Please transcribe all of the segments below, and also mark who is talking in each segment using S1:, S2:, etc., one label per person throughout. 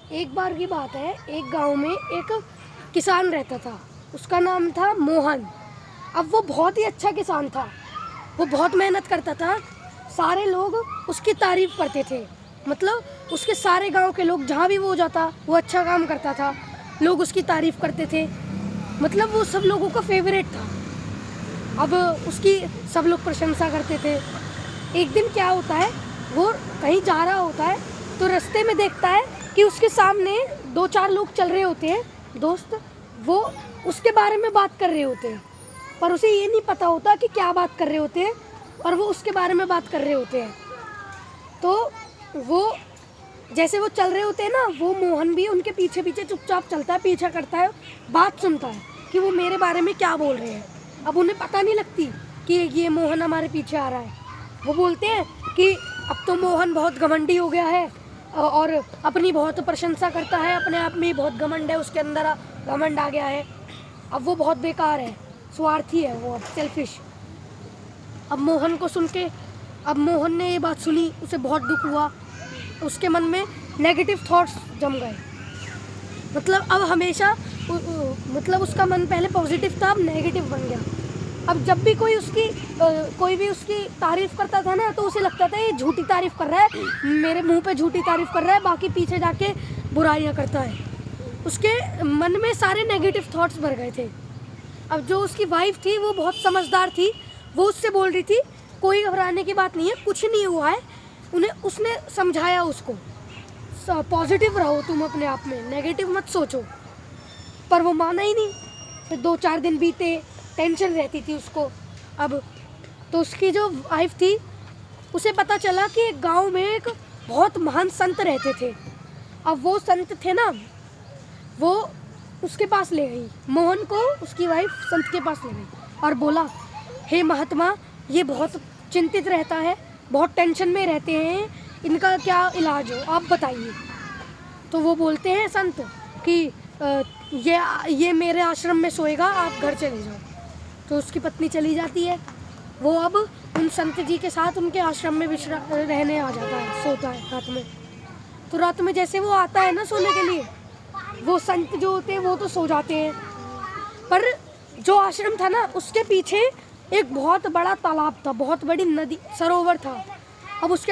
S1: एक बार की बात है, एक गांव में एक किसान रहता था। उसका नाम था मोहन। अब वो बहुत ही अच्छा किसान था, वो बहुत मेहनत करता था। सारे लोग उसकी तारीफ करते थे, मतलब उसके सारे गांव के लोग, जहाँ भी वो जाता वो अच्छा काम करता था, लोग उसकी तारीफ करते थे। मतलब वो सब लोगों का फेवरेट था। अब उसकी सब लोग प्रशंसा करते थे। एक दिन क्या होता है, वो कहीं जा रहा होता है तो रास्ते में देखता है कि उसके सामने दो चार लोग चल रहे होते हैं, दोस्त। वो उसके बारे में बात कर रहे होते हैं, पर उसे ये नहीं पता होता कि क्या बात कर रहे होते हैं, पर वो उसके बारे में बात कर रहे होते हैं। तो वो जैसे वो चल रहे होते हैं ना, वो मोहन भी उनके पीछे पीछे चुपचाप चलता है, पीछा करता है, बात सुनता है कि वो मेरे बारे में क्या बोल रहे हैं। अब उन्हें पता नहीं लगती कि ये मोहन हमारे पीछे आ रहा है। वो बोलते हैं कि अब तो मोहन बहुत घमंडी हो गया है और अपनी बहुत प्रशंसा करता है, अपने आप में ही बहुत घमंड है, उसके अंदर घमंड आ गया है। अब वो बहुत बेकार है, स्वार्थी है वो, अब सेल्फिश। अब मोहन को सुन के, अब मोहन ने ये बात सुनी, उसे बहुत दुख हुआ। उसके मन में नेगेटिव थॉट्स जम गए। मतलब अब हमेशा मतलब उसका मन पहले पॉजिटिव था, अब नेगेटिव बन गया। अब जब भी कोई भी उसकी तारीफ करता था ना, तो उसे लगता था ये झूठी तारीफ कर रहा है, मेरे मुंह पे झूठी तारीफ कर रहा है, बाकी पीछे जाके बुराइयां करता है। उसके मन में सारे नेगेटिव थॉट्स भर गए थे। अब जो उसकी वाइफ थी वो बहुत समझदार थी, वो उससे बोल रही थी कोई घबराने की बात नहीं है, कुछ नहीं हुआ है। उसने समझाया उसको, पॉजिटिव रहो तुम अपने आप में, नेगेटिव मत सोचो। पर वो माना ही नहीं। फिर 2-4 दिन बीते, टेंशन रहती थी उसको। अब तो उसकी जो वाइफ थी, उसे पता चला कि गांव में एक बहुत महान संत रहते थे। अब वो संत थे ना, वो उसके पास ले गई मोहन को, उसकी वाइफ संत के पास ले गई और बोला, हे महात्मा, ये बहुत चिंतित रहता है, बहुत टेंशन में रहते हैं, इनका क्या इलाज हो, आप बताइए। तो वो बोलते हैं संत कि ये मेरे आश्रम में सोएगा, आप घर चले जाओ। तो उसकी पत्नी चली जाती है। वो अब उन संत जी के साथ उनके आश्रम में रहने आ जाता है, सोता है रात में। तो रात में जैसे वो आता है ना सोने के लिए, वो संत जो होते हैं वो तो सो जाते हैं, पर जो आश्रम था ना, उसके पीछे एक बहुत बड़ा तालाब था, बहुत बड़ी नदी, सरोवर था। अब उसके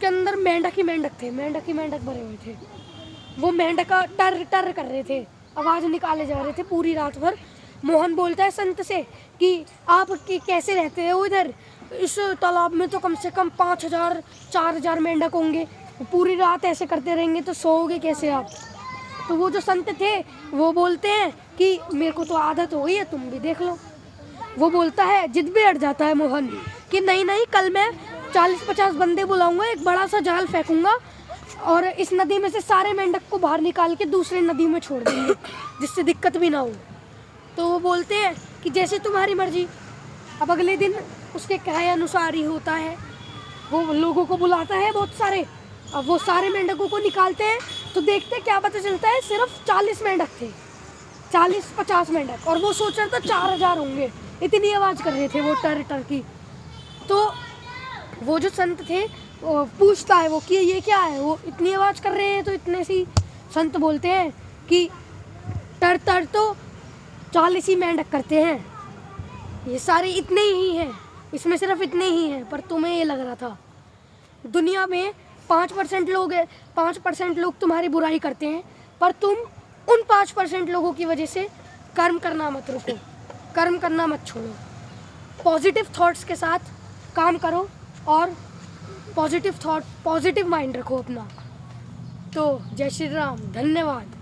S1: अंदर मेंढक ही मेंढक थे, मेंढक ही मेंढक भरे हुए थे। वो मेंढका टर टर कर रहे थे, आवाज़ निकाले जा रहे थे पूरी रात भर। मोहन बोलता है संत से कि आप कैसे रहते हो इधर, इस तालाब में तो कम से कम 5,000-4,000 मेंढक होंगे, पूरी रात ऐसे करते रहेंगे तो सोओगे कैसे आप। तो वो जो संत थे वो बोलते हैं कि मेरे को तो आदत हो गई है, तुम भी देख लो। वो बोलता है, जिद भी अड़ जाता है मोहन कि नहीं नहीं, कल मैं 40-50 बंदे बुलाऊंगा, एक बड़ा सा जाल फेंकूंगा और इस नदी में से सारे मेंढक को बाहर निकाल के दूसरे नदी में छोड़ देंगे, जिससे दिक्कत भी ना हो। तो वो बोलते हैं कि जैसे तुम्हारी मर्जी। अब अगले दिन उसके कहे अनुसार ही होता है, वो लोगों को बुलाता है बहुत सारे। अब वो सारे मेंढकों को निकालते हैं तो देखते हैं, क्या पता चलता है सिर्फ 40 मेंढक थे, 40-50 मेंढक, और वो सोच रहा था 4,000 होंगे, इतनी आवाज़ कर रहे थे वो टर टर की। तो वो जो संत थे वो पूछता है वो कि ये क्या है, वो इतनी आवाज़ कर रहे हैं। तो इतने सी संत बोलते हैं कि टर टर तो 40 ही मेंढक करते हैं, ये सारे इतने ही हैं, इसमें सिर्फ इतने ही हैं, पर तुम्हें ये लग रहा था। दुनिया में 5% लोग हैं, 5% लोग तुम्हारी बुराई करते हैं, पर तुम उन 5% लोगों की वजह से कर्म करना मत रुको, कर्म करना मत छोड़ो। पॉजिटिव थॉट्स के साथ काम करो और पॉजिटिव माइंड रखो अपना। तो जय श्री राम, धन्यवाद।